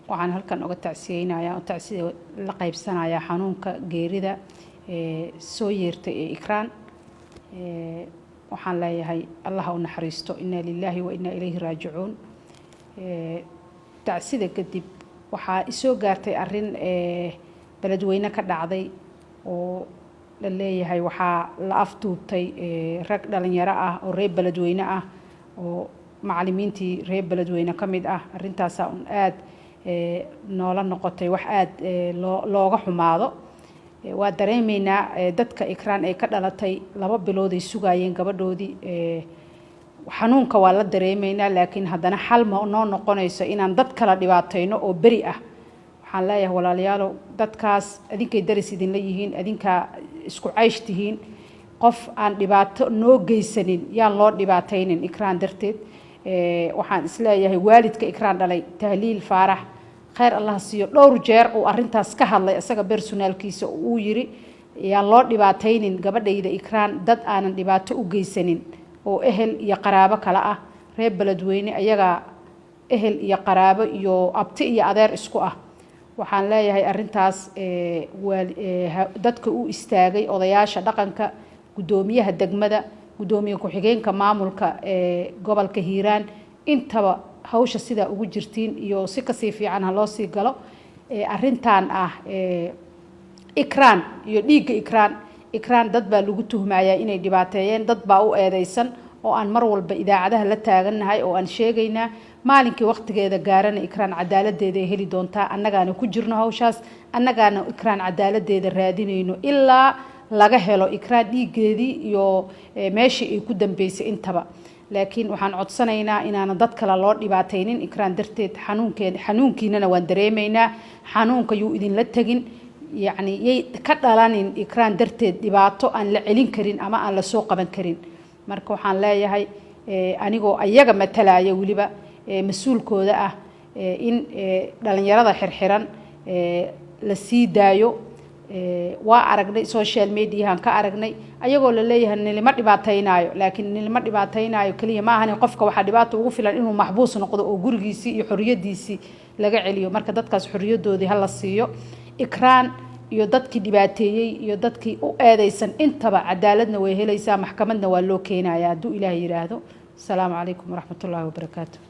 waxaan halkan uga tacsiyeynayaa oo tacsiyo la qaybsanayaa xanuunka geerida soo yeertay Ikraan waxaan leeyahay Allah u naxariisto inna lillahi wa inna ilayhi raaji'uun tacsida kadib waxaa isoo gaartay arrin beledweyne ka dhacday oo la leeyahay waxaa la afduubtay rag dhalinyaro ah oo reer beledweyne ah oo macallimiintii reer beledweyne ka mid ah arrintaas aan aad noola noqotay wax aad looga xumaado waa dareemaynaa dadka Ikraan ay ka dhalatay 2 bilood ay sugayeen gabadhoodii xanuunka waa la dareemaynaa laakiin haddana xal ma noo noqonayso inaan dad kala dhibaatayno oo bari ah waxaan leeyahay walaalayaal dadkaas idinkay daris idin leeyihiin idinka isku cayshtihiin qof aan dhibaato noo geysanin yaan loo dhibaataynin Ikraan darteed waxaan isleeyahay waalidka Ikraan dhalay Tahliil Faarax khayr Allah siiyo dhowr jeer oo arintaas ka hadlay asaga personalkiisa uu yiri yaan loo dhibaataynin gabadhayda Ikraan dad aanan dhibaato u geysanin oo ehel iyo qaraabo kala ah reer beledweyne ayaga ehel iyo qaraabo iyo abti iyo adeer isku ah waxaan leeyahay arintaas dadka uu istaagay odayaasha dhaqanka gudoomiyaha degmada gudoomiye ku-xigeenka maamulka gobolka Hiiraan intaba hawsha sida ugu jirtiin iyo si ka sii fiican loo sii galo arintan ah Ikraan iyo dhiiga Ikraan dad baa lagu tuhmayaa inay dhibaateeyeen dad baa u eedeysan oo aan mar walba idaacadaha la taaganahay oo aan sheegaynaa maalinkii waqtigeeda gaarana Ikraan cadaaladeeda heli doontaa annagaana ku jirno hawshaas annagaana Ikraan cadaaladeeda raadinayno ilaa laga helo Ikraan dhiigeedii iyo meeshii ay ku dambeysay intaba laakiin waxaan codsanaynaa inaan dad kale loo dhibaataynin Ikraan darteed xanuunkiina waan dareemaynaa xanuunka uu idin la tagin يعني ka dhalanin Ikraan darteed dhibaato aan la celin karin ama aan la soo qaban karin marka waxaan leeyahay anigoo ayaga matalaya waliba mas'uulkooda ah in dhalinyarada xirxiran la sii daayo waa aragnay social media ka aragnay ayagoo la leeyahay nilma dhibaataynayo laakiin nilma dhibaataynayo kaliya ma ahan qofka waxa dhibaato ugu filan inuu maxbuus noqdo oo gurigiisii iyo xorriyadiisii laga celiyo marka dadkaas xorriyadoodii hal siiyo Ikraan iyo dadkii dhibaateeyay iyo dadkii u eedeysan intaba cadaaladna way helaysaa maxkamadna waa loo keenayaa haduu Ilaahay yiraahdo. Assalaamu calaykum waraxmatullaahi wabarakaatuh.